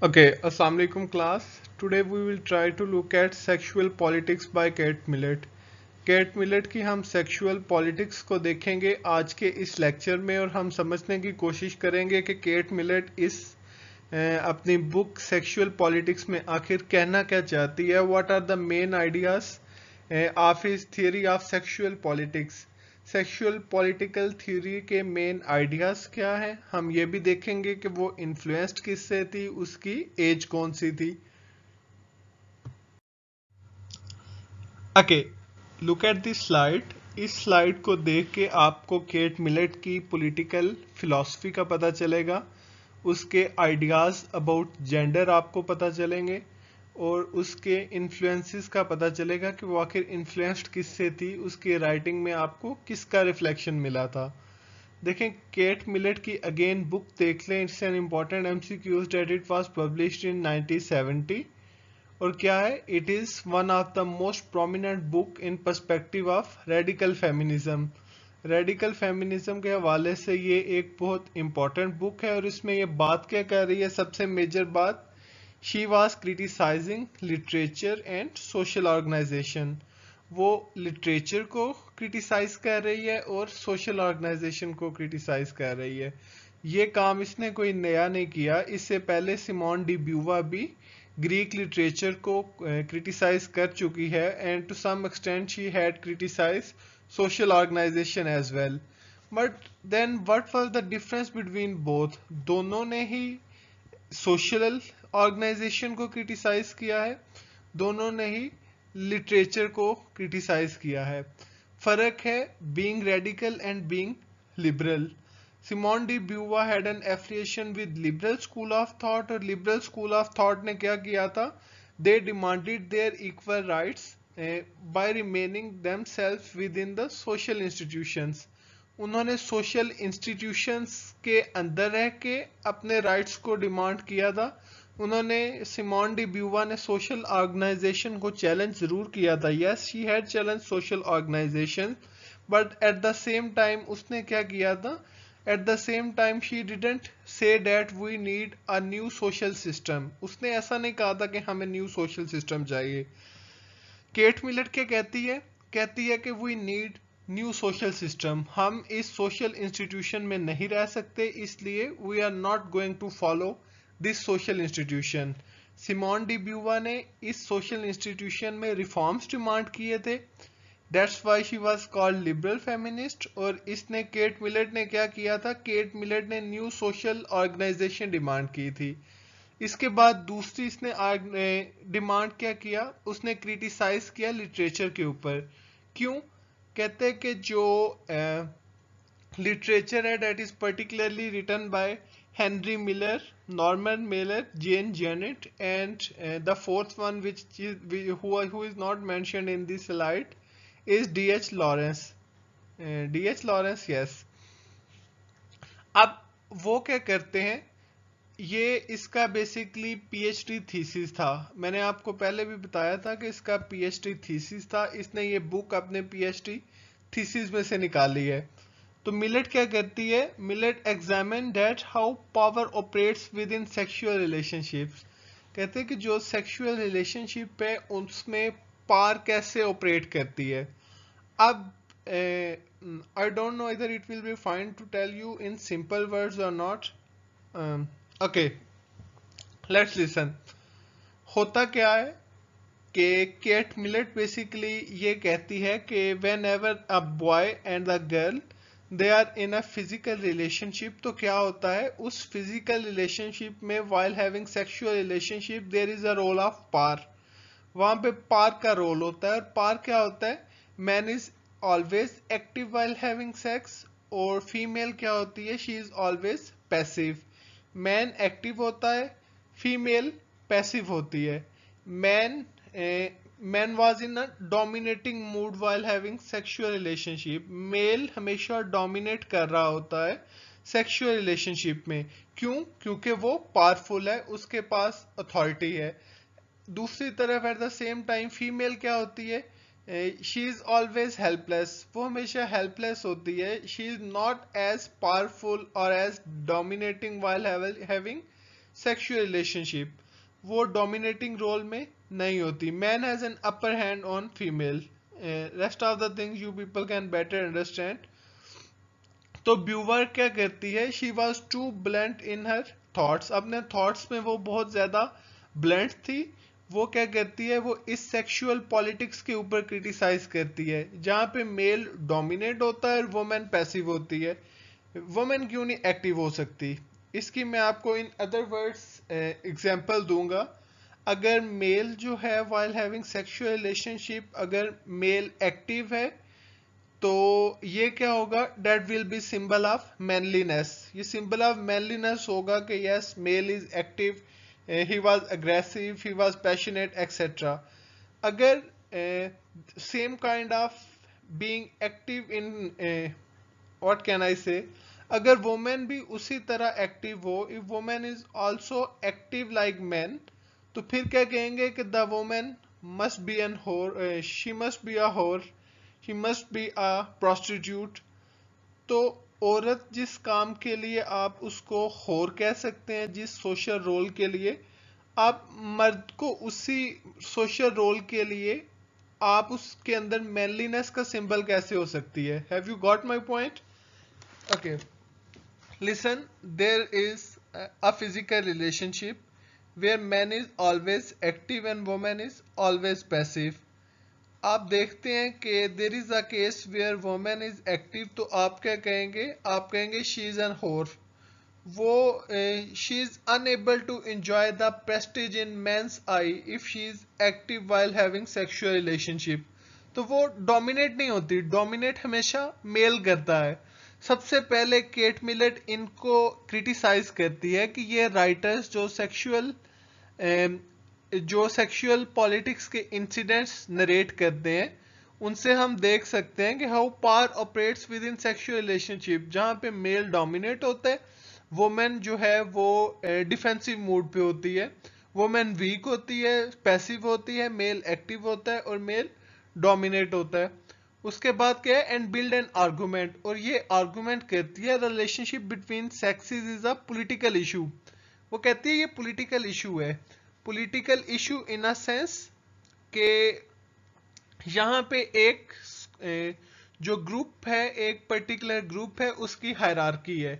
Okay, Assalamu alaikum class. Today we will try to look at Sexual Politics by Kate Millett. Cat millet की हम sexual politics को देखेंगे आज के इस लेक्चर में और हम समझने की कोशिश करेंगे कि केट मिलेट अपनी बुक सेक्सुअल पॉलिटिक्स में आखिर कहना क्या चाहती है. What are the main ideas of his theory of sexual politics. Sexual political theory के मेन आइडियाज क्या हैं. हम ये भी देखेंगे कि वो इन्फ्लुएंस्ड किससे थी, उसकी एज कौन सी थी. Okay, look at this slide. इस स्लाइड को देख के आपको केट मिलेट की पॉलिटिकल फिलॉसफी का पता चलेगा, उसके आइडियाज अबाउट जेंडर आपको पता चलेंगे और उसके इन्फ्लुएंसेस का पता चलेगा कि वो आखिर इन्फ्लुएंस्ड किससे थी, उसके राइटिंग में आपको किसका रिफ्लेक्शन मिला था. देखें, केट मिलेट की अगेन बुक देख लें. It's an important MCQs that it was published in 1970. और क्या है, it is one of the most prominent book in perspective of radical feminism. Radical feminism के हवाले से ये एक बहुत इंपॉर्टेंट बुक है. और इसमें ये बात क्या कर रही है, सबसे मेजर बात, she was criticising literature and social organisation. वो लिटरेचर को क्रिटिसाइज कर रही है और सोशल ऑर्गेनाइजेशन को क्रिटिसाइज कर रही है. ये काम इसने कोई नया नहीं किया. इससे पहले सिमोन डी ब्यूवा भी ग्रीक लिटरेचर को क्रिटिसाइज कर चुकी है and to some extent she had criticise social organization as well. But then what was the difference between both? दोनों ने ही सोशल ऑर्गेनाइजेशन को क्रिटिसाइज किया है, दोनों ने ही लिटरेचर को क्रिटिसाइज किया है. फर्क है being radical and being liberal. Simone de Beauvoir had an affiliation with liberal school of thought. और लिबरल स्कूल ऑफ थॉट ने क्या किया था, they demanded their equal rights by remaining themselves within the social institutions. उन्होंने social institutions के अंदर रह के अपने राइट्स को डिमांड किया था. उन्होंने, सिमोन डी ब्यूवा ने सोशल ऑर्गेनाइजेशन को चैलेंज जरूर किया था. Yes, she had challenge social organisation, but at the same time उसने क्या किया था, at the same time she didn't say that we need a new social system. उसने ऐसा नहीं कहा था कि हमें न्यू सोशल सिस्टम चाहिए. केट मिलेट क्या कहती है कि we need new social system. हम इस सोशल इंस्टीट्यूशन में नहीं रह सकते, इसलिए we are not going to follow this social institution. Simone de Beauvoir ने इस सोशल इंस्टीट्यूशन में रिफॉर्म्स डिमांड किए थे. That's why she was called liberal feminist. और इसने, केट मिलेट ने क्या किया था, केट मिलेट ने न्यू सोशल ऑर्गेनाइजेशन डिमांड की थी. इसके बाद दूसरी इसने डिमांड क्या किया, उसने क्रिटिसाइज किया लिटरेचर के ऊपर. क्यों? कहते हैं कि जो लिटरेचर है that is particularly written by Henry Miller, Norman Mailer, Jean Genet and the fourth one which who is not mentioned in this slide is D.H. Lawrence. D.H. Lawrence, yes. अब वो क्या करते हैं, ये इसका बेसिकली पीएचडी थीसिस था. मैंने आपको पहले भी बताया था कि इसका पीएचडी थीसिस था. इसने ये बुक अपने पीएचडी थीसिस में से निकाली है. तो मिलेट क्या करती है, millet examine that how power operates with in sexual relationships. कहते हैं कि जो सेक्सुअल रिलेशनशिप है उसमें पावर कैसे ऑपरेट करती है. अब I don't know whether it will be fine to tell you in simple words or not. Okay, let's listen. होता क्या है कि केट मिलेट बेसिकली ये कहती है कि whenever a boy and the girl they are in a physical relationship, तो क्या होता है उस फिजिकल रिलेशनशिप में while having sexual relationship there is a role of power. वहां पे पार का रोल होता है. और पार क्या होता है, man is always active while having sex और फीमेल क्या होती है, she is always passive. Man active होता है, फीमेल पैसिव होती है. Man man was in a dominating mood while having sexual relationship. Male हमेशा डोमिनेट कर रहा होता है सेक्सुअल रिलेशनशिप में. क्यों? क्योंकि वो पावरफुल है, उसके पास अथॉरिटी है. दूसरी तरफ eight the same time female क्या होती है, शी इज ऑलवेज हेल्पलेस. वो हमेशा हेल्पलेस होती है. She is not as powerful और as dominating while having sexual relationship, वो डोमिनेटिंग रोल में नहीं होती. Man has an upper hand on female. Rest of the things you people can better understand. तो ब्यूवर क्या करती है, she was too blunt in her thoughts. अपने thoughts में वो बहुत ज्यादा ब्लंट थी. वो क्या करती है, वो इस सेक्सुअल पॉलिटिक्स के ऊपर क्रिटिसाइज करती है जहां पे मेल डोमिनेट होता है और वुमेन पैसिव होती है. वुमेन क्यों नहीं एक्टिव हो सकती, इसकी मैं आपको इन अदर वर्ड्स एग्जांपल दूंगा. अगर मेल जो है व्हाइल हैविंग सेक्सुअल रिलेशनशिप, अगर मेल एक्टिव है तो ये क्या होगा, that will be symbol of manliness. ये सिंबल ऑफ मैनलीनेस होगा कि yes male is active, he was aggressive, he was passionate etcetera. अगर same kind of being active in, what can I say, अगर वुमेन भी उसी तरह active हो, if women is also active like man, तो फिर क्या कहेंगे कि the women must be N होर, शी मस्ट बी अ होर, she must be a prostitute. तो औरत जिस काम के लिए आप उसको होर कह सकते हैं, जिस सोशल रोल के लिए, आप मर्द को उसी सोशल रोल के लिए आप उसके अंदर मैनलीनेस का सिंबल कैसे हो सकती है. Have you got my point? Okay, listen. There is a physical relationship where man is always active and woman is always passive. आप देखते हैं कि there is a case where women is active, तो आप क्या कहेंगे, आप कहेंगे शी इज एन होर. वो she is unable to enjoy the prestige in man's eye if she is active while having sexual relationship. तो वो डोमिनेट नहीं होती, डोमिनेट हमेशा मेल करता है. सबसे पहले केट मिलेट इनको क्रिटिसाइज करती है कि ये राइटर्स जो सेक्सुअल पॉलिटिक्स के इंसिडेंट्स नरेट करते हैं, उनसे हम देख सकते हैं कि how power operates with in sexual relationship. जहां पे मेल डोमिनेट होता है, वुमेन जो है वो डिफेंसिव मूड पे होती है, वुमेन वीक होती है, पैसिव होती है, मेल एक्टिव होता है और मेल डोमिनेट होता है. उसके बाद क्या है, एंड बिल्ड एन आर्गूमेंट, और ये आर्गूमेंट कहती है relationship between sexes is a political issue. वो कहती है ये पॉलिटिकल इशू है. Political issue in a sense के यहाँ पे एक जो ग्रुप है, एक पर्टिकुलर ग्रुप है, उसकी हायरार्की है.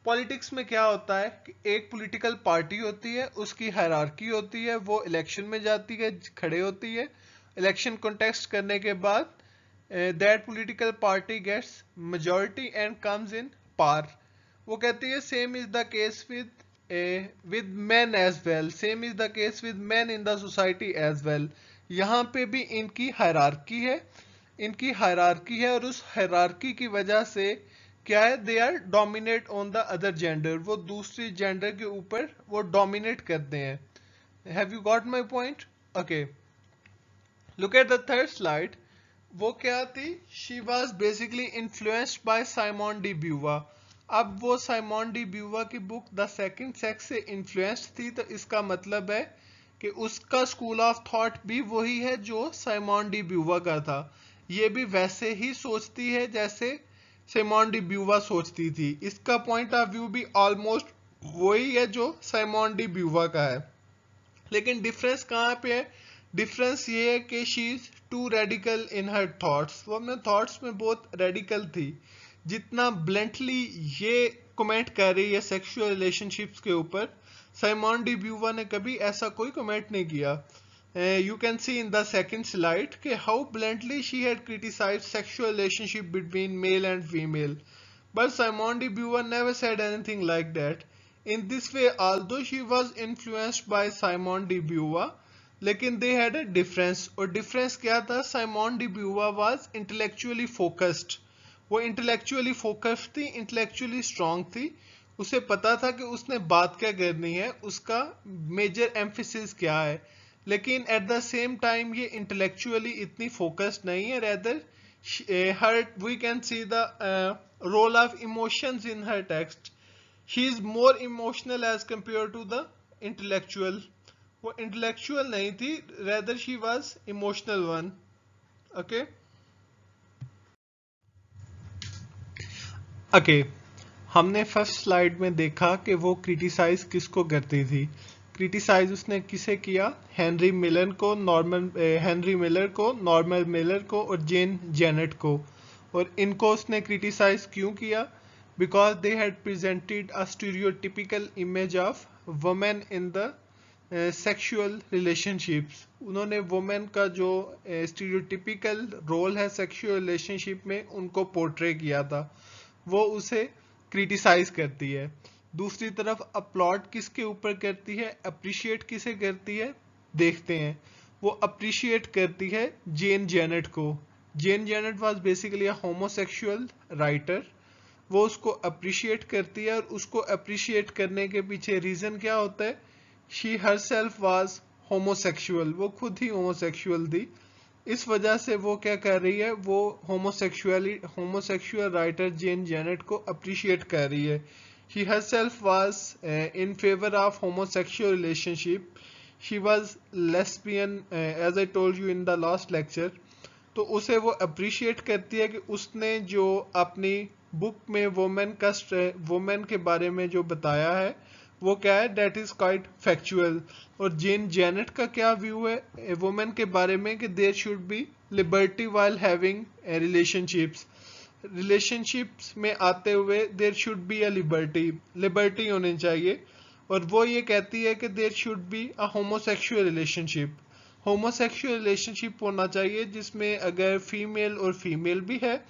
पॉलिटिक्स में क्या होता है कि एक पॉलिटिकल पार्टी होती है, उसकी हायरार्की होती है, वो इलेक्शन में जाती है, खड़े होती है, इलेक्शन कॉन्टेस्ट करने के बाद that political party gets majority and comes in power. वो कहती है same is the case with men as well, same is the case with men in the society as well. यहाँ पे भी इनकी हायरार्की है, इनकी हायरार्की है, और उस हायरार्की की वजह से क्या है, they are dominate on the other gender. वो दूसरी जेंडर के ऊपर वो डोमिनेट करते हैं. Have you got my point? Okay, look at the third slide. वो क्या थी, she was basically influenced by Simone de Beauvoir. अब वो साइमन डी ब्यूवा की बुक द सेकंड सेक्स से इन्फ्लुएंस्ड थी, तो इसका मतलब है कि उसका स्कूल ऑफ थॉट भी वही है जो साइमन डी ब्यूवा का था. ये भी वैसे ही सोचती है जैसे साइमन डी ब्यूवा सोचती थी. इसका पॉइंट ऑफ व्यू भी ऑलमोस्ट वही है जो साइमन डी ब्यूवा का है. लेकिन डिफरेंस कहाँ पे है, डिफरेंस ये है कि she is too radical in her thoughts. वो अपने थॉट्स में बहुत रेडिकल थी. जितना ब्लंटली ये कमेंट कर रही है सेक्सुअल रिलेशनशिप्स के ऊपर, साइमन डी ब्यूवा ने कभी ऐसा कोई कमेंट नहीं किया. You can see in the second slide कि how bluntly she had criticised sexual relationship between male and female, but Simone de Beauvoir never said anything like that. In this way, although she was influenced by Simon de Beauvoir, लेकिन they had a difference. और difference क्या था, Simon de Beauvoir was intellectually focused. वो intellectually focused थी, intellectually strong थी. उसे पता था कि उसने बात क्या करनी है, उसका major emphasis क्या है. लेकिन at the same time ये intellectually इतनी focused नहीं है. Rather, her we can see the role of emotions in her text. She is more emotional as compared to the intellectual. वो intellectual नहीं थी, rather she was emotional one. Okay. Okay. हमने first slide में देखा कि वो criticise किसको करती थी। क्रिटिसाइज उसने किसे किया? हेनरी मिलर को, नॉर्मन मिलर को और जेन जेनेट को। और इनको उसने क्रिटिसाइज क्यों किया? Because they had presented a stereotypical image of women in the sexual relationships. उन्होंने वुमेन का जो स्टीरियोटिपिकल रोल है सेक्सुअल रिलेशनशिप में उनको पोर्ट्रे किया था, वो उसे क्रिटिसाइज करती है। दूसरी तरफ अपलॉड किसके ऊपर करती है? अप्रिशिएट किसे करती है? देखते हैं। वो अप्रिशिएट करती है जेन जेनेट को। Jean Genet was basically a homosexual writer. वो उसको अप्रिशिएट करती है और उसको अप्रिशिएट करने के पीछे रीजन क्या होता है? शी हरसेल्फ वाज होमोसेक्सुअल, वो खुद ही होमोसेक्सुअल थी। इस वजह से वो क्या कर रही है? वो होमोसेक्सुअल राइटर जेन जेनेट को अप्रिशिएट कर रही है। She herself was in favor of homosexual relationship. She was lesbian, as I told you in the last lecture. तो उसे वो अप्रिशिएट करती है कि उसने जो अपनी बुक में वुमेन के बारे में जो बताया है वो क्या है? That is quite factual. और जेन जेनेट का क्या व्यू है वुमेन के बारे में कि there should be liberty while having relationships में आते हुए there should be a liberty होनी चाहिए। और वो ये कहती है कि there should be a homosexual relationship होना चाहिए जिसमें अगर फीमेल और फीमेल भी है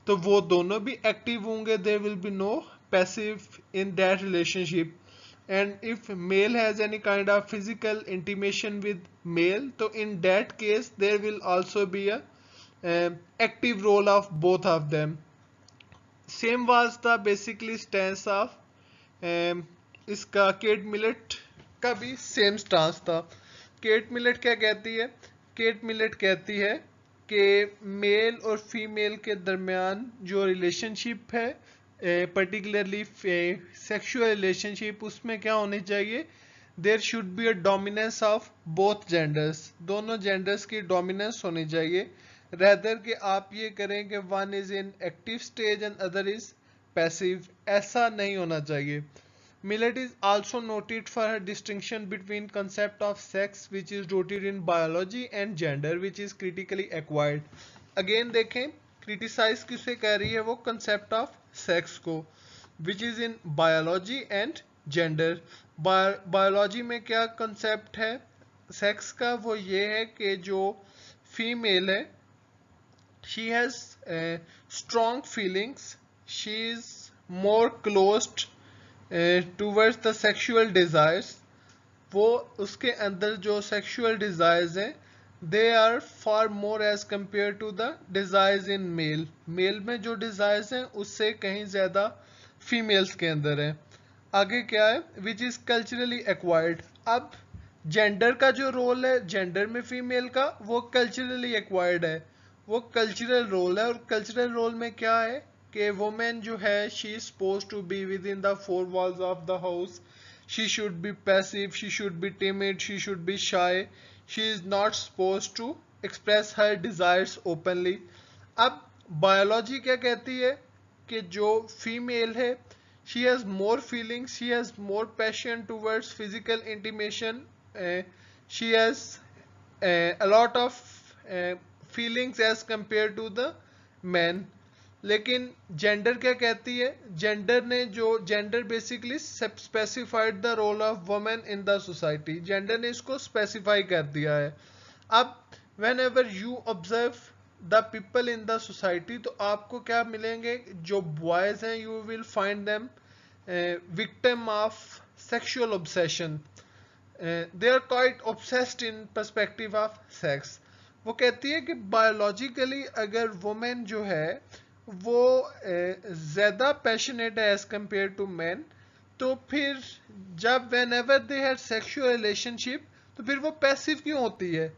तो वो दोनों भी एक्टिव होंगे। There will be no passive in that relationship. And if male has any kind of physical intimation with male तो in that case there will also be a active role of both of them. Same was the basically stance of इसका cat millet का भी same stance था। Kate Millett क्या कहती है? Cat millet कहती है कि मेल और फीमेल के दरमियान जो रिलेशनशिप है पर्टिकुलरली सेक्सुअल रिलेशनशिप, उसमें क्या होनी चाहिए? There should be a dominance of both genders, दोनों जेंडर्स की डोमिनेंस होनी चाहिए। रेदर कि आप ये करें कि one is in active stage and other is passive, ऐसा नहीं होना चाहिए। Millet is also noted for her distinction between concept of sex which is rooted in biology and gender which is critically acquired. Again देखें criticize किसे कह रही है? वो concept of sex को which is in biology and gender. Biology में क्या concept है sex का? वो ये है कि जो female है she has strong feelings, she is more closed towards the sexual desires. वो उसके अंदर जो सेक्सुअल डिज़ायर्स हैं they are far more as compare to the desires in male. Male में जो डिज़ायर्स हैं उससे कहीं ज़्यादा फीमेल्स के अंदर है। आगे क्या है? Which is culturally acquired. अब जेंडर का जो रोल है जेंडर में फीमेल का वो कल्चरली एक्वायर्ड है, वो कल्चरल रोल है। और कल्चरल रोल में क्या है कि वुमेन जो है she is suppose to be within the four walls of the house, she should be passive, she should be timid, she should be shy, she is not suppose to express her desires openly. अब biology क्या कहती है कि जो female है she has more feelings, she has more passion towards physical intimation, she has a lot of feelings as compared to the men. लेकिन gender क्या कहती है? जेंडर ने जो gender basically specified the role of women in the society, gender ने इसको specify कर दिया है। अब whenever you observe the people in the society तो आपको क्या मिलेंगे? जो बॉयज हैं you will find them victim of sexual obsession, they are quite obsessed in perspective of sex. वो कहती है कि बायोलॉजिकली अगर वुमेन जो है वो ज़्यादा पैशनेट है एज कम्पेयर टू मैन, तो फिर जब when ever they had sexual relationship तो फिर वो पैसिव क्यों होती है?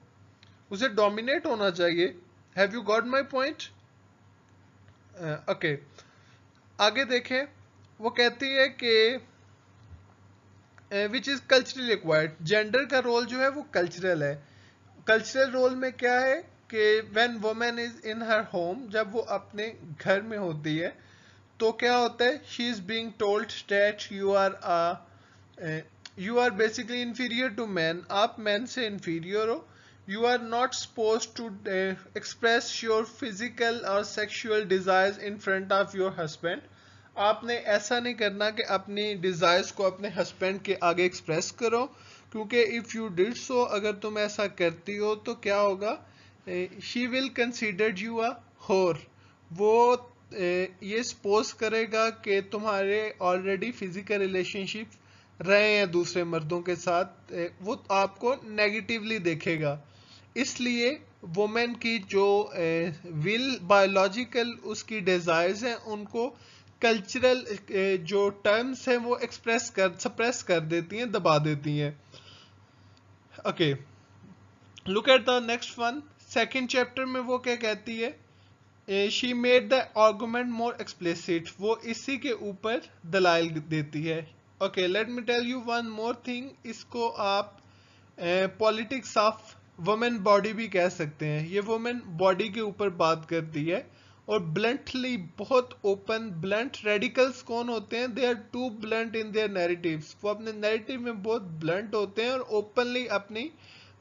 उसे डोमिनेट होना चाहिए। Have you got my point? Okay, आगे देखें। वो कहती है कि which is culturally acquired. Gender का रोल जो है वो कल्चरल है। कल्चरल रोल में क्या है कि when women is in her home, जब वो अपने घर में होती है तो क्या होता है, she is being told that you are basically inferior to man, आप मैन से इंफीरियर हो। You are not suppose to express your physical और sexual desires in front of your husband, आपने ऐसा नहीं करना कि अपनी डिजायर्स को अपने हस्बैंड के आगे एक्सप्रेस करो, क्योंकि इफ़ यू डिड सो, अगर तुम ऐसा करती हो तो क्या होगा, शी विल कंसिडर यू अ होर, वो ये सपोज करेगा कि तुम्हारे ऑलरेडी फिजिकल रिलेशनशिप रहे हैं दूसरे मर्दों के साथ, वो आपको नेगेटिवली देखेगा। इसलिए वुमेन की जो विल बायोलॉजिकल उसकी डिजायर्स हैं उनको कल्चरल जो टर्म्स हैं वो सप्रेस कर देती हैं, दबा देती हैं। Okay, look at the next one. Second chapter में वो क्या कहती है, she made the argument more explicit, वो इसी के ऊपर दलाइल देती है। Okay, let me tell you one more thing, इसको आप पॉलिटिक्स ऑफ वुमेन बॉडी भी कह सकते हैं। ये वुमेन बॉडी के ऊपर बात करती है और ब्लंटली, बहुत ओपन ब्लंट। रेडिकल्स कौन होते हैं, they are too blunt in their narratives, वो अपने नैरेटिव में बहुत ब्लंट होते हैं और ओपनली अपनी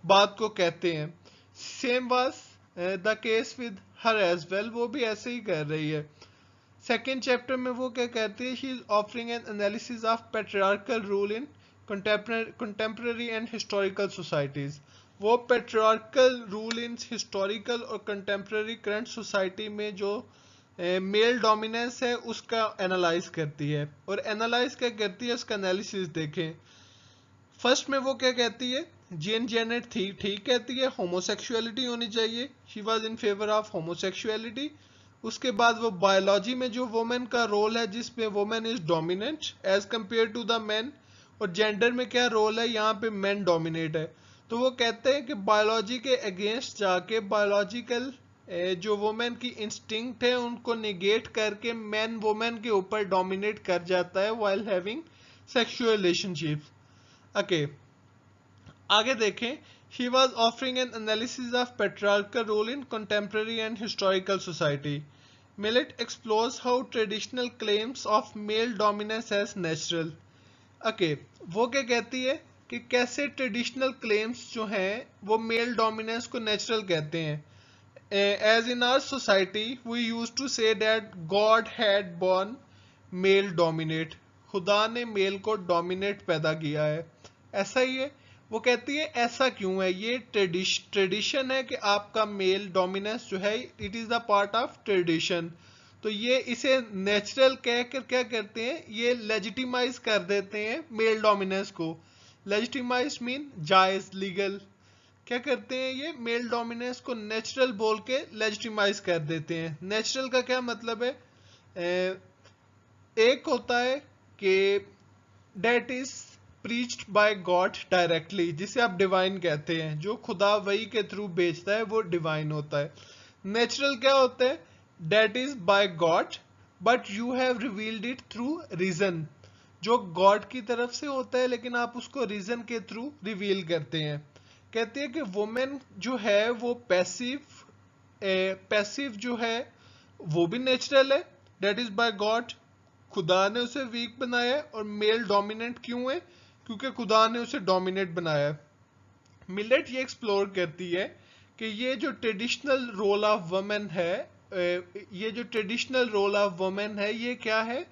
बात को कहते हैं। Same was the case with her as well, वो भी ऐसे ही कर रही है। सेकेंड चैप्टर में वो क्या कहती है, she is offering N analysis of patriarchal rule in contemporary and historical societies. वो पेट्रियार्कल रूल इन हिस्टोरिकल और कंटेम्प्रेरी करंट सोसाइटी में जो मेल डोमिनेंस है उसका एनालाइज करती है। और एनालाइज क्या करती है, उसका एनालिसिस देखें। फर्स्ट में वो क्या कहती है, जेन जेनेट ठीक कहती है, होमोसेक्सुअलिटी होनी चाहिए, she was in favour of homosexuality. उसके बाद वो बायोलॉजी में जो वुमेन का रोल है, जिसमें women is dominant as compare to the man, और जेंडर में क्या रोल है, यहाँ पे मैन डोमिनेट है। तो वो कहते हैं कि बायोलॉजी के अगेंस्ट जाके बायोलॉजिकल जो वुमेन की इंस्टिंक्ट है उनको निगेट करके मैन वुमेन के ऊपर डोमिनेट कर जाता है while having sexual relationship. Okay, आगे देखें। He was offering an analysis of patriarchal role in contemporary and historical society. Millett explores how traditional claims of male dominance as natural. Okay, वो क्या कहती है कि कैसे ट्रेडिशनल क्लेम्स जो हैं वो मेल डोमिनेंस को नेचुरल कहते हैं। As in our society, we used to say that God had born male dominate. खुदा ने मेल को डोमिनेट पैदा किया है, ऐसा ही है। वो कहती है ऐसा क्यों है, ये ट्रेडिशन है कि आपका मेल डोमिनेंस जो है it is the part of tradition. तो ये इसे नेचुरल कहकर क्या करते हैं, ये लेजिटिमाइज कर देते हैं मेल डोमिनेंस को। लेजिटिमाइज मीन जायज, लीगल। क्या करते हैं, ये मेल डोमिनेंस को नेचुरल बोल के लेजिटिमाइज कर देते हैं। नेचुरल का क्या मतलब है, एक होता है कि that is preached by God directly, जिसे आप डिवाइन कहते हैं, जो खुदा वही के थ्रू भेजता है वो डिवाइन होता है। नेचुरल क्या होता है, that is by God but you have revealed it through reason, जो गॉड की तरफ से होता है लेकिन आप उसको रीजन के थ्रू रिवील करते हैं। कहते हैं कि वुमेन जो है वो पैसिव जो है वो भी नेचुरल है, डेट इज बाय गॉड, खुदा ने उसे वीक बनाया है। और मेल डोमिनेंट क्यों है, क्योंकि खुदा ने उसे डोमिनेट बनाया है। मिलेट ये एक्सप्लोर करती है कि ये जो ट्रेडिशनल रोल ऑफ वुमेन है, ये जो ट्रेडिशनल रोल ऑफ वुमेन है ये क्या है,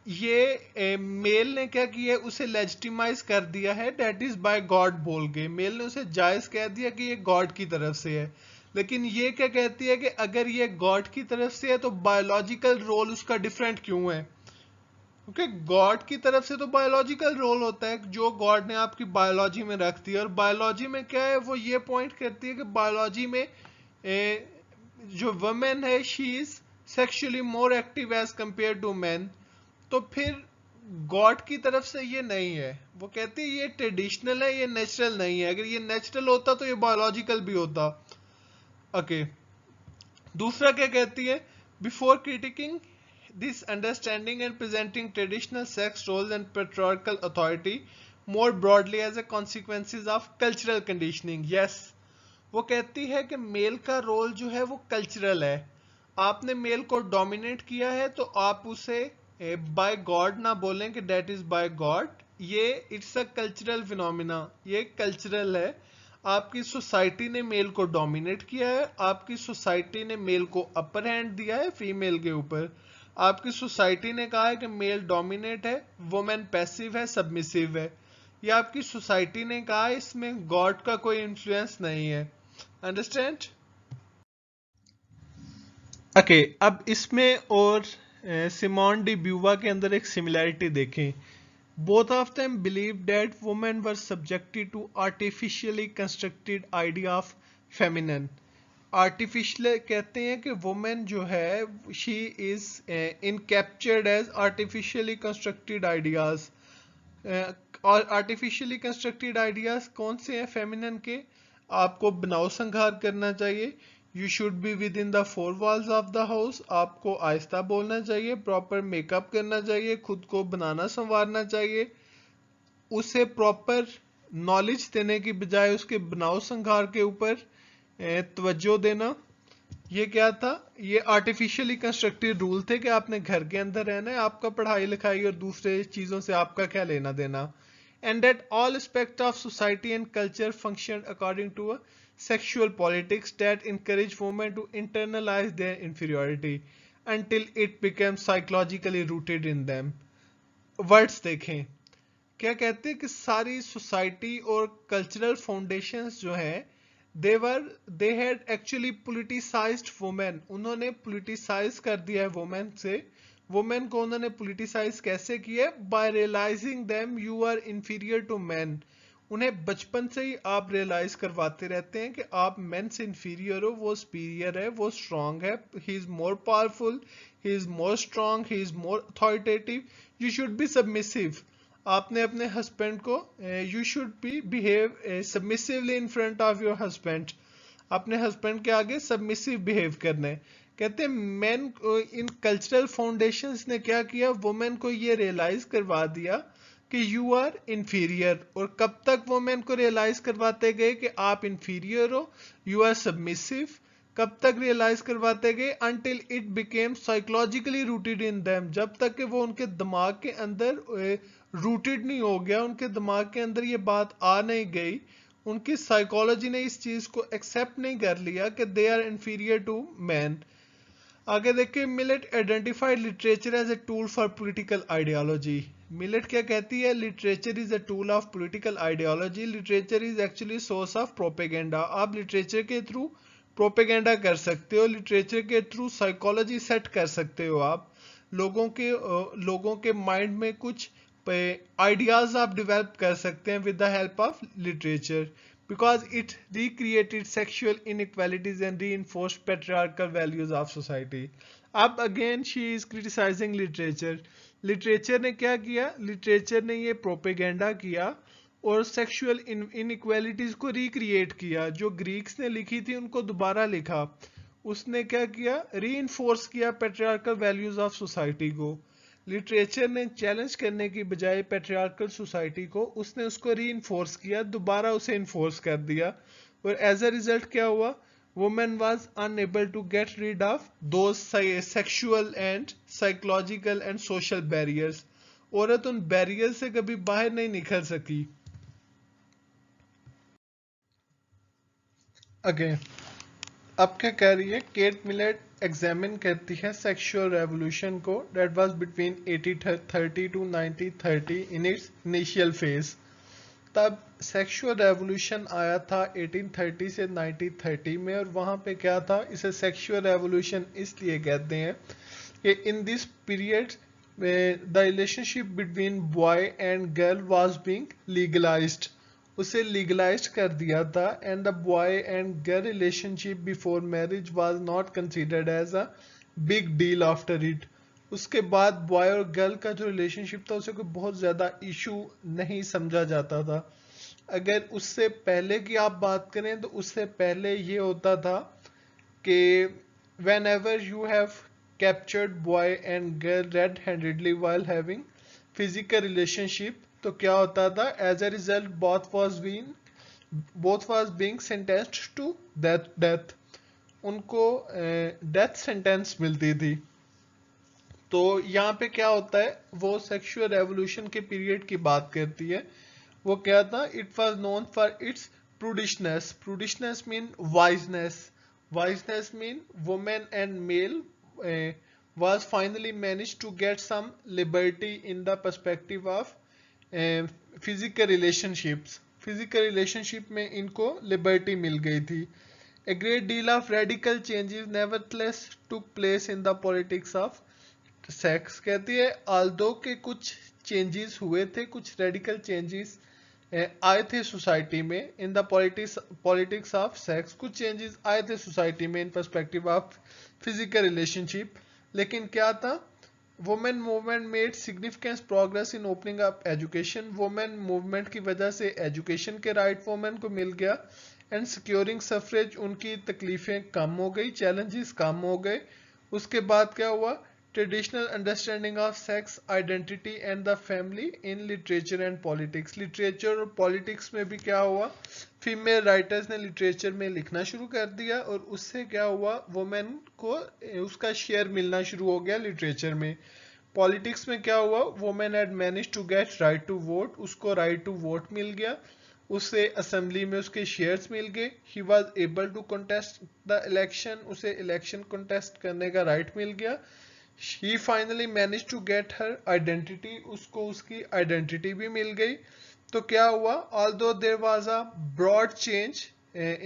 ये मेल ने क्या किया है, उसे लेजिटिमाइज कर दिया है, डेट इज बाय गॉड बोल के मेल ने उसे जायज कह दिया कि ये गॉड की तरफ से है। लेकिन ये क्या कहती है कि अगर ये गॉड की तरफ से है तो बायोलॉजिकल रोल उसका डिफरेंट क्यों है, क्योंकि गॉड की तरफ से तो बायोलॉजिकल रोल होता है जो गॉड ने आपकी बायोलॉजी में रख दिया। और बायोलॉजी में क्या है, वो ये पॉइंट करती है कि बायोलॉजी में जो वुमेन है she is sexually more active as compare to man. तो फिर गॉड की तरफ से ये नहीं है, वो कहती है ये ट्रेडिशनल है, ये नेचुरल नहीं है। अगर ये नेचुरल होता तो ये बायोलॉजिकल भी होता। ओके, दूसरा क्या कहती है, before critiquing this understanding and presenting traditional sex roles and patriarchal authority more broadly as a consequences of cultural conditioning. Yes, वो कहती है कि मेल का रोल जो है वो कल्चरल है। आपने मेल को डोमिनेट किया है तो आप उसे बाय गॉड ना बोलें कि दैट इज बाय गॉड। ये इट्स अ कल्चरल फिनोमिना, ये कल्चरल है। आपकी सोसाइटी ने मेल को डोमिनेट किया है, आपकी सोसाइटी ने मेल को अपर हैंड दिया है फीमेल के ऊपर। आपकी सोसाइटी ने कहा है कि मेल डोमिनेट है, वुमेन पैसिव है, सबमिसिव है। ये आपकी सोसाइटी ने कहा है, इसमें गॉड का कोई इन्फ्लुएंस नहीं है। अंडरस्टैंड? ओके, अब इसमें और सिमोन डी ब्यूवा के अंदर एक सिमिलैरिटी देखें। Both of them believe that women were subjected to artificially constructed idea of feminine. Artificial कहते हैं कि वुमेन जो है she is in captured as artificially constructed ideas. और आर्टिफिशियली कंस्ट्रक्टेड आइडियाज कौन से हैं फेमिनिन के? आपको बनाव संहार करना चाहिए, you should be within the four walls of the house, आपको आहिस्ता बोलना चाहिए, प्रॉपर मेकअप करना चाहिए, खुद को बनाना संवारना चाहिए। उसे प्रॉपर नॉलेज देने की बजाय उसके बनाव संहार के ऊपर तवज्जो देना। ये क्या था? ये आर्टिफिशियली कंस्ट्रक्टेड रूल थे कि आपने घर के अंदर रहना है, आपका पढ़ाई लिखाई और दूसरे चीजों से आपका क्या लेना देना। And that all aspect of society and culture function according to a sexual politics that encourage women to internalize their inferiority until it becomes psychologically rooted in them। Words देखें, क्या कहते हैं कि सारी सोसाइटी और कल्चरल फाउंडेशंस जो हैं they had actually politicised women. उन्होंने पोलिटिसाइज कर दिया है वुमेन से। वुमेन को उन्होंने पोलिटिसाइज कैसे किया? By realising them you are inferior to man. उन्हें बचपन से ही आप रियलाइज करवाते रहते हैं कि आप मेन से इंफीरियर हो, वो सुपीरियर है, वो स्ट्रांग है, he is more powerful, he is more strong, he is more authoritative, you should be submissive. आपने अपने हस्बैंड को you should be behave submissively in front of your husband. अपने हस्बैंड के आगे सबमिसिव बिहेव करना है। कहते हैं मेन इन कल्चरल फाउंडेशंस ने क्या किया? वुमेन को ये रियलाइज करवा दिया कि यू आर इंफीरियर। और कब तक वुमेन को रियलाइज करवाते गए कि आप इंफीरियर हो, यू आर सबमिसिव? कब तक रियलाइज करवाते गए? Until it became psychologically rooted in them, जब तक कि वो उनके दिमाग के अंदर रूटेड नहीं हो गया, उनके दिमाग के अंदर ये बात आ नहीं गई, उनकी साइकोलॉजी ने इस चीज को एक्सेप्ट नहीं कर लिया कि they are inferior to man. आगे देखिए, Millett identified literature as a tool for political ideology. Millett क्या कहती है? Literature is a tool of political ideology. Literature is actually source of propaganda. आप लिटरेचर के थ्रू प्रोपेगेंडा कर सकते हो, लिटरेचर के थ्रू साइकोलॉजी सेट कर सकते हो। आप लोगों के माइंड में कुछ आइडियाज आप डेवलप कर सकते हैं with the help of literature, because it recreated sexual inequalities and reinforced patriarchal values of society। अब again she is criticizing literature। Literature ने क्या किया? लिटरेचर ने ये प्रोपेगेंडा किया और सेक्सुअल इनइक्वालिटीज को रिक्रिएट किया। जो ग्रीक्स ने लिखी थी उनको दोबारा लिखा। उसने क्या किया? रीइंफोर्स किया पैट्रियार्कल वैल्यूज ऑफ सोसाइटी को। लिटरेचर ने चैलेंज करने की बजाय पैट्रियार्कल सोसाइटी को उसने उसको रीइंफोर्स किया, दोबारा उसे इन्फोर्स कर दिया। और एज अ रिजल्ट क्या हुआ? Women was unable to get rid of those sexual and psychological and social barriers. औरत उन बैरियर से कभी बाहर नहीं निकल सकी। अगेन अब क्या कह रही है? केट मिलेट एग्जामिन करती है सेक्सुअल रेवोल्यूशन को that was between 1830 to 1930 in its initial phase. तब सेक्सुअल रेवोल्यूशन आया था 1830 से 1930 में, और वहां पे क्या था? इसे सेक्सुअल रेवोल्यूशन इसलिए कहते हैं कि in this period the relationship between boy and girl was being legalized. उसे लीगलाइज कर दिया था। And the boy and girl relationship before marriage was not considered as a big deal after it. उसके बाद बॉय और girl का जो relationship था उसे कोई बहुत ज्यादा इशू नहीं समझा जाता था। अगर उससे पहले की आप बात करें तो उससे पहले ये होता था कि whenever you have captured boy and girl red handedly while having physical relationship, तो क्या होता था? As a result both was being sentenced to death. उनको डेथ सेंटेंस मिलती थी। तो यहाँ पे क्या होता है, वो सेक्सुअल रेवोल्यूशन के पीरियड की बात करती है। वो क्या था, it was known for its prudishness. Prudishness mean wiseness, wiseness mean women and male was finally managed to get some liberty in the perspective of physical relationships. Physical relationship में इनको liberty मिल गई थी। A great deal of radical changes nevertheless took place in the politics of sex। कहती है although के कुछ changes हुए थे, कुछ radical changes आए थे सोसाइटी में, in the politics of sex कुछ चेंजेस आए थे सोसाइटी में इन पर्सपेक्टिव ऑफ फिजिकल रिलेशनशिप, लेकिन क्या था, women movement made significant progress in opening up education. Women movement की वजह से एजुकेशन के राइट वुमेन को मिल गया, एंड सिक्योरिंग सफरेज, उनकी तकलीफें कम हो गई, चैलेंजेस कम हो गए। उसके बाद क्या हुआ, traditional understanding of sex identity and the family in literature and politics. Literature और पॉलिटिक्स में भी क्या हुआ, फीमेल राइटर्स ने लिटरेचर में लिखना शुरू कर दिया, और उससे क्या हुआ, वुमेन को उसका शेयर मिलना शुरू हो गया लिटरेचर में। पॉलिटिक्स में क्या हुआ, women had manage to get right to vote, उसको राइट टू वोट मिल गया, उसे असेंबली में उसके शेयर्स मिल गए। He was able to contest the election, उसे इलेक्शन कंटेस्ट करने का राइट मिल गया। She finally managed to get her identity, उसको उसकी आइडेंटिटी भी मिल गई। तो क्या हुआ, although there was a broad change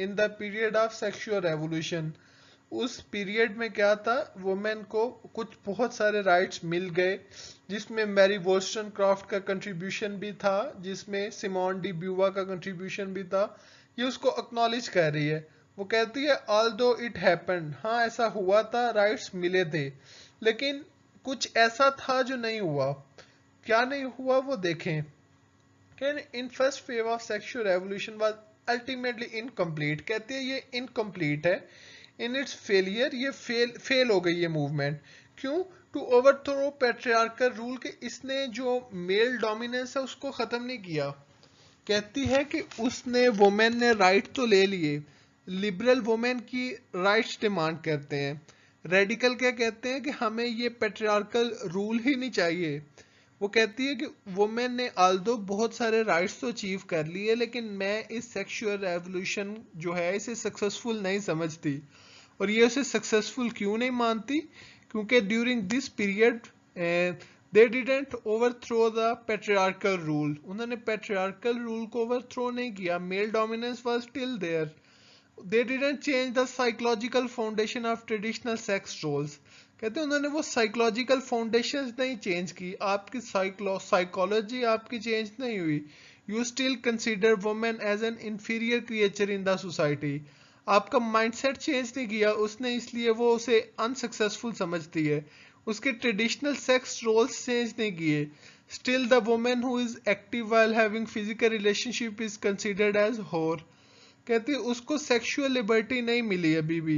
in the period of sexual revolution, उस पीरियड में क्या था, वुमेन को कुछ बहुत सारे राइट्स मिल गए, जिसमें मैरी वोल्स्टनक्रॉफ्ट का कंट्रीब्यूशन भी था, जिसमें सिमोन डी ब्यूवा का कंट्रीब्यूशन भी था। ये उसको एक्नॉलेज कर रही है। वो कहती है although it happened, हाँ ऐसा हुआ था, राइट्स मिले थे, लेकिन कुछ ऐसा था जो नहीं हुआ। क्या नहीं हुआ वो देखें। In first phase of sexual revolution was ultimately incomplete. कहते हैं ये इनकम्प्लीट है। इन इट्स फेलियर, ये फेल हो गई ये मूवमेंट। क्यों, टू ओवरथ्रो पैट्रियार्कल रूल, के इसने जो मेल डोमिनेंस है उसको खत्म नहीं किया। कहती है कि उसने वुमेन ने राइट तो ले लिए, लिबरल वुमेन की राइट्स डिमांड करते हैं। रेडिकल क्या कहते हैं कि हमें ये पैट्रियार्कल रूल ही नहीं चाहिए। वो कहती है कि वुमेन ने आल्दो बहुत सारे राइट्स तो अचीव कर लिए, लेकिन मैं इस सेक्सुअल रेवोल्यूशन जो है इसे सक्सेसफुल नहीं समझती। और ये उसे सक्सेसफुल क्यों नहीं मानती, क्योंकि during this period they didn't overthrow the patriarchal rule, उन्होंने पैट्रियार्कल रूल को ओवरथ्रो नहीं किया। Male dominance was still there. They didn't change the psychological foundation of traditional sex roles। कहते हैं उन्होंने वो साइकोलॉजिकल फाउंडेशन नहीं चेंज की, आपकी साइकोलॉजी आपकी चेंज नहीं हुई। You still consider women as an inferior creature in the society. आपका माइंडसेट चेंज नहीं किया उसने, इसलिए वो उसे अनसक्सेसफुल समझती है। उसके ट्रेडिशनल सेक्स रोल्स चेंज नहीं किए। Still the women who is active while having physical relationship is considered as whore. कहती है उसको सेक्सुअल लिबर्टी नहीं मिली अभी भी।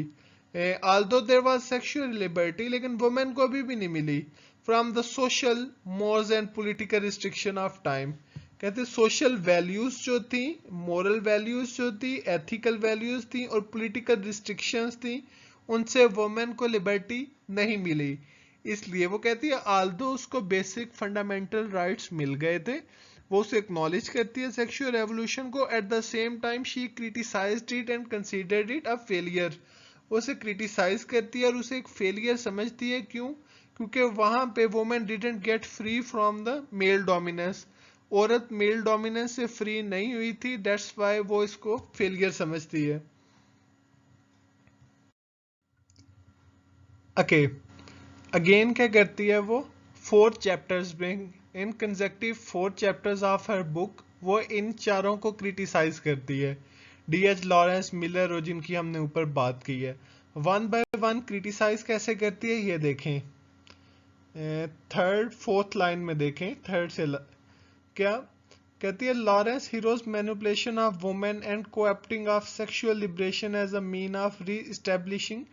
Although there was sexual liberty, लेकिन वुमेन को अभी भी नहीं मिली from the social morals and political restriction of time. कहते सोशल वैल्यूज जो थी, मोरल वैल्यूज जो थी, एथिकल वैल्यूज थी और पॉलिटिकल रिस्ट्रिक्शंस थी, उनसे वुमेन को लिबर्टी नहीं मिली। इसलिए वो कहती है आल्दो उसको बेसिक फंडामेंटल राइट्स मिल गए थे, वो उसे एक्नॉलेज करती है सेक्सुअल रेवोल्यूशन को। Eight the same time she criticised it and considered it a failure. वो उसे क्रिटिसाइज करती है और उसे एक फेलियर समझती है। क्यों, क्योंकि वहां पे women didn't get free from the male dominance, औरत मेल डोमिनेंस से फ्री नहीं हुई थी, दैट्स वाई वो इसको फेलियर समझती है। ओके, अगेन क्या करती है वो, 4 चैप्टर्स में, in consecutive 4 chapters of her book वो इन चारों को क्रिटिसाइज करती है। डीएच लॉरेंस, मिलर और जिनकी हमने ऊपर बात की है। 1 बाय 1 क्रिटिसाइज कैसे करती है ये देखें। 3rd 4th लाइन में देखें, थर्ड से क्या कहती है, Lawrence heroes manipulation of women and coopting of sexual liberation as a mean of re establishing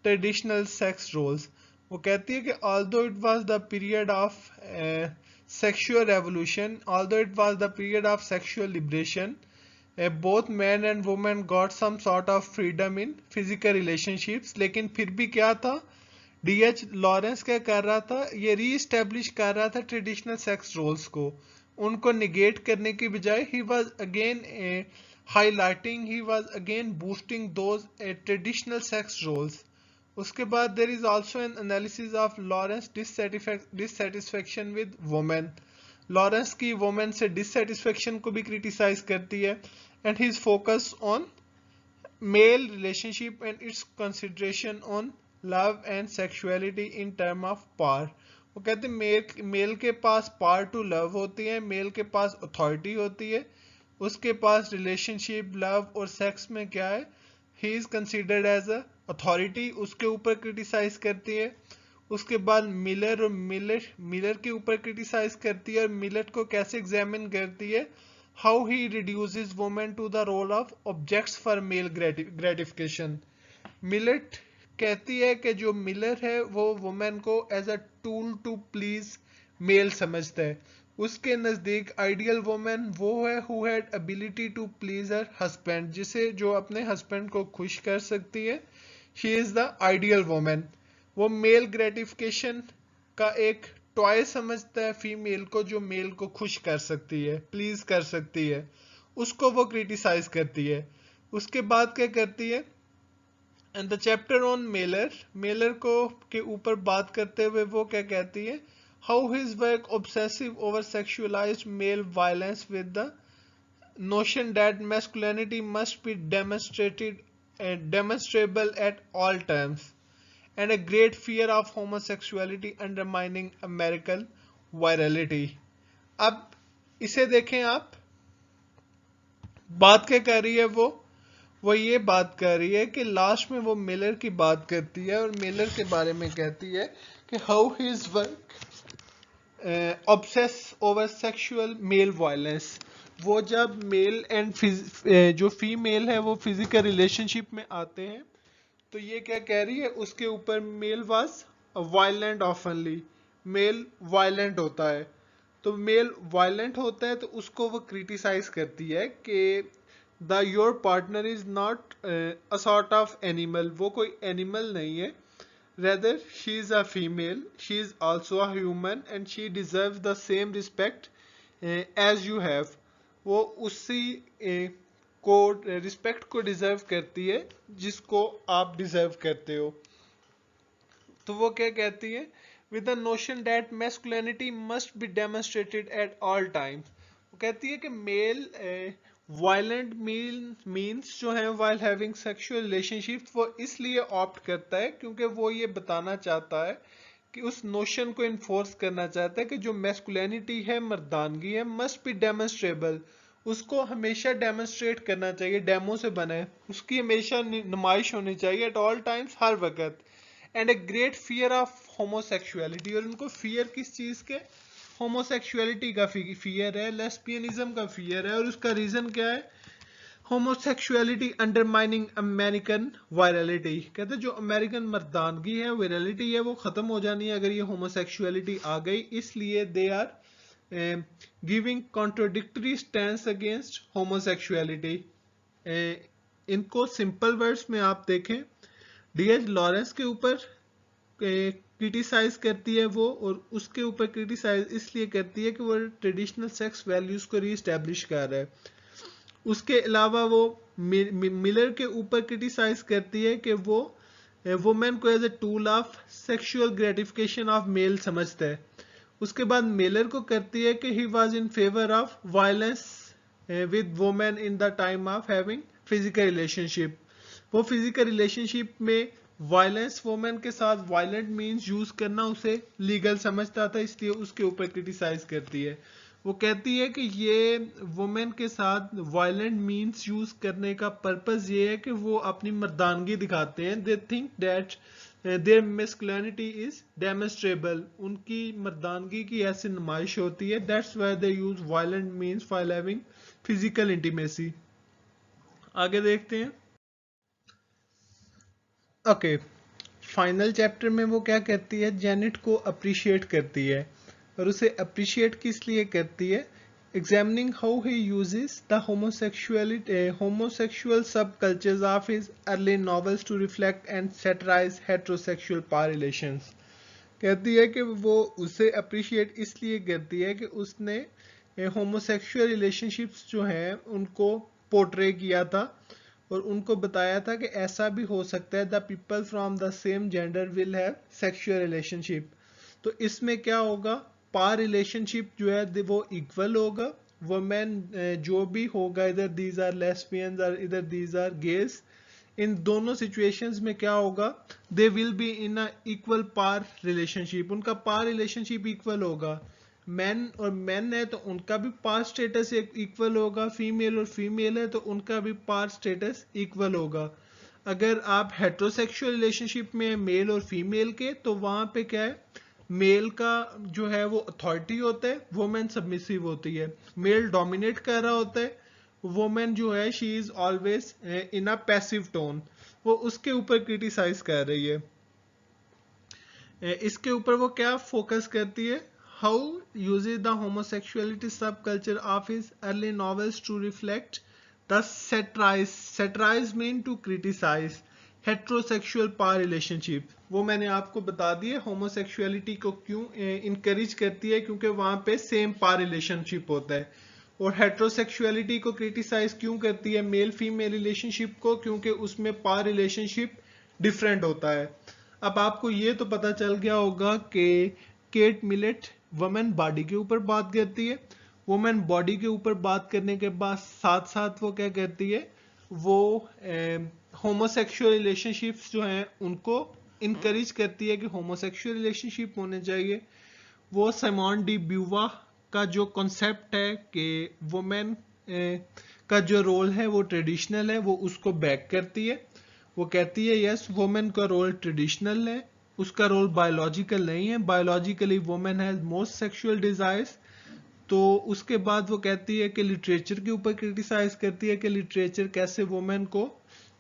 traditional sex roles. वो कहती है कि although it was the period of sexual revolution, although it was the period of sexual liberation, both man and women got some sort of freedom in physical relationships, लेकिन फिर भी क्या था, DH Lawrence क्या कर रहा था, ये रीइस्टेब्लिश कर रहा था ट्रेडिशनल सेक्स रोल्स को, उनको निगेट करने की बजाय he was again highlighting, he was again boosting those traditional sex roles. उसके बाद there is also an analysis of Lawrence dissatisfaction with women. Lawrence की वुमेन से डिससेटिस्फेक्शन को भी क्रिटिसाइज करती है, and his focus on male relationship and its consideration on love and sexuality in term of power. वो कहते हैं mail के पास पावर टू लव होती है, मेल के पास अथॉरिटी होती है, उसके पास रिलेशनशिप लव और सेक्स में क्या है, he is considered as a authority, उसके ऊपर क्रिटिसाइज करती है। उसके बाद मिलर के ऊपर क्रिटिसाइज करती है, और मिलर को कैसे एग्जामिन करती है, how he reduces women to the role of objects for male gratification. Millett कहती है कि जो मिलर है वो वुमेन को as a tool to please male समझता है, उसके नजदीक आइडियल वुमेन वो है who had ability to please her husband, जिसे जो अपने हस्बैंड को खुश कर सकती है, she is the ideal women. वो मेल ग्रेटिफिकेशन का एक टॉय समझता है फीमेल को, जो मेल को खुश कर सकती है, प्लीज कर सकती है, उसको वो क्रिटिसाइज करती है। उसके बाद क्या करती है, and the chapter on Mailer को के ऊपर बात करते हुए वो क्या कहती है, how his work obsessive over sexualised male violence with the notion that masculinity must be demonstrable at all times, and a great fear of homosexuality undermining American virality. अब इसे देखें आप, बात क्या कर रही है वो ये बात कर रही है कि लास्ट में वो मिलर की बात करती है, और मिलर के बारे में कहती है कि how his work obsess over sexual male violence. वो जब मेल एंड जो फीमेल है वो फिजिकल रिलेशनशिप में आते हैं, तो ये क्या कह रही है, उसके ऊपर male was violent oftenly, male violent होता है, तो मेल वायलेंट होता है तो उसको वो क्रिटिसाइज करती है कि the your partner is not a sort of animal, वो कोई एनिमल नहीं है, rather she is a female, she is also a human and she deserves the same respect as you have. वो उसी को रिस्पेक्ट को डिजर्व करती है जिसको आप डिजर्व करते हो। तो वो क्या कहती है, with the notion that masculinity must be demonstrated at all time. वो कहती है कि मेल वायलेंट मीन्स जो है वाइल हैविंग सेक्सुअल रिलेशनशिप, वो इसलिए ऑप्ट करता है क्योंकि वो ये बताना चाहता है कि उस नोशन को इन्फोर्स करना चाहता है कि जो मैस्कुलिनिटी है, मर्दानगी है, मस्ट बी डेमोन्स्ट्रेबल, उसको हमेशा डेमोन्स्ट्रेट करना चाहिए, डेमो से बना है, उसकी हमेशा नुमाइश होनी चाहिए एट ऑल टाइम्स, हर वक्त। And a great fear of homosexuality, और उनको फियर किस चीज के, होमोसेक्सुअलिटी का फियर है, लेस्बियनिज्म का फियर है, और उसका रीजन क्या है, होमोसेक्सुअलिटी अंडरमाइनिंग अमेरिकन वायरलिटी। कहते हैं जो अमेरिकन मर्दानगी है, वायरलिटी है, वो खत्म हो जानी है अगर ये होमोसेक्सुअलिटी आ गई, इसलिए they are giving contradictory stance against homosexuality. इनको सिंपल वर्ड्स में आप देखें, डीएच लॉरेंस के ऊपर क्रिटिसाइज करती है वो, और उसके ऊपर क्रिटिसाइज इसलिए करती है कि वो ट्रेडिशनल सेक्स वैल्यूज को रीस्टैब्लिश कर रहा है। उसके अलावा वो मिलर के ऊपर क्रिटिसाइज करती है कि वो वुमेन को as a tool of sexual gratification of male समझता है। उसके बाद मिलर को करती है कि he was in favour of violence with women in the time of having physical relationship. वो फिजिकल रिलेशनशिप में वायलेंस, वुमेन के साथ वायलेंट मीन्स यूज करना उसे लीगल समझता था, इसलिए उसके ऊपर क्रिटिसाइज करती है। वो कहती है कि ये वुमेन के साथ वायलेंट मीन्स यूज करने का पर्पस ये है कि वो अपनी मर्दानगी दिखाते हैं, they think that their masculinity is demonstrable, उनकी मर्दानगी की ऐसी नुमाइश होती है, that's why they use violent means while having physical intimacy. आगे देखते हैं। ओके, फाइनल चैप्टर में वो क्या कहती है, जेनेट को अप्रिशिएट करती है, और उसे अप्रिशिएट किस लिए करती है examining how he uses the homosexual subcultures of his early novels to reflect and satirize heterosexual power relations। कहती है कि वो उसे अप्रिशिएट इसलिए करती है कि उसने होमोसेक्सुअल रिलेशनशिप्स जो हैं उनको पोर्ट्रे किया था और उनको बताया था कि ऐसा भी हो सकता है the people from the same gender will have sexual relationship. तो इसमें क्या होगा, पार रिलेशनशिप जो है वो इक्वल होगा, वुमेन जो भी होगा, इधर दीज आर लेस्बियंस और इधर दीज आर गेज, इन दोनों सिचुएशंस में क्या होगा, they will be in a equal par relationship, उनका पार रिलेशनशिप इक्वल होगा। मैन और मैन है तो उनका भी पार स्टेटस इक्वल होगा, फीमेल और फीमेल है तो उनका भी पार स्टेटस इक्वल होगा। अगर आप हेट्रोसेक्सुअल रिलेशनशिप में मेल और फीमेल के, तो वहां पे क्या है, मेल का जो है वो अथॉरिटी होता है, वुमेन सबमिसिव होती है। मेल डोमिनेट कर रहा होता है, वुमेन जो है she is always in a passive tone, वो उसके ऊपर क्रिटिसाइज कर रही है। इसके ऊपर वो क्या फोकस करती है, how uses the homosexuality subculture of his early novels to reflect the satirise mean to criticise heterosexual pair relationship. वो मैंने आपको बता दिया होमोसेक्सुअलिटी को क्यों इनकरेज करती है, क्योंकि वहां पे सेम पार रिलेशनशिप होता है। और हेट्रोसेक्सुअलिटी को क्रिटिसाइज क्यों करती है मेल फीमेल रिलेशनशिप को, क्योंकि उसमें पार रिलेशनशिप डिफरेंट होता है। अब आपको ये तो पता चल गया होगा कि केट मिलेट वुमेन बॉडी के ऊपर बात करती है। वुमेन बॉडी के ऊपर बात करने के बाद साथ साथ वो क्या करती है, वो होमोसेक्सुअल रिलेशनशिप्स जो हैं उनको इनकरेज करती है कि होमोसेक्सुअल रिलेशनशिप होने चाहिए। वो सिमोन डी ब्यूवा का जो कॉन्सेप्ट है कि वुमेन का जो रोल है वो ट्रेडिशनल है, वो उसको बैक करती है। वो कहती है यस वुमेन का रोल ट्रेडिशनल है, उसका रोल बायोलॉजिकल नहीं है, biologically women has most sexual desires. तो उसके बाद वो कहती है कि लिटरेचर के ऊपर क्रिटिसाइज करती है कि लिटरेचर कैसे वुमेन को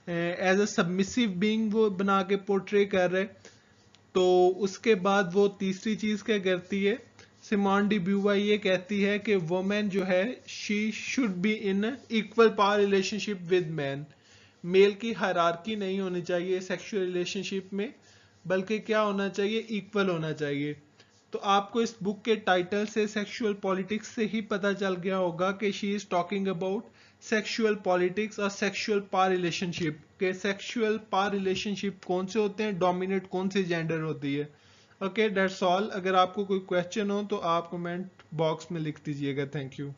एज अ सबमिसिव बीइंग वो बना के पोर्ट्रे कर रहे। तो उसके बाद वो तीसरी चीज क्या करती है, सिमोन डी ब्यूवा ये कहती है कि वुमेन जो है she should be in equal power relationship with man. Male की हायरार्की नहीं होनी चाहिए सेक्सुअल रिलेशनशिप में, बल्कि क्या होना चाहिए, इक्वल होना चाहिए। तो आपको इस बुक के टाइटल से सेक्सुअल पॉलिटिक्स से ही पता चल गया होगा कि she is talking about sexual politics और सेक्सुअल पावर रिलेशनशिप के सेक्सुअल पावर रिलेशनशिप कौन से होते हैं, डोमिनेट कौन सी जेंडर होती है। Okay that's all. अगर आपको कोई क्वेश्चन हो तो आप कमेंट बॉक्स में लिख दीजिएगा। Thank you.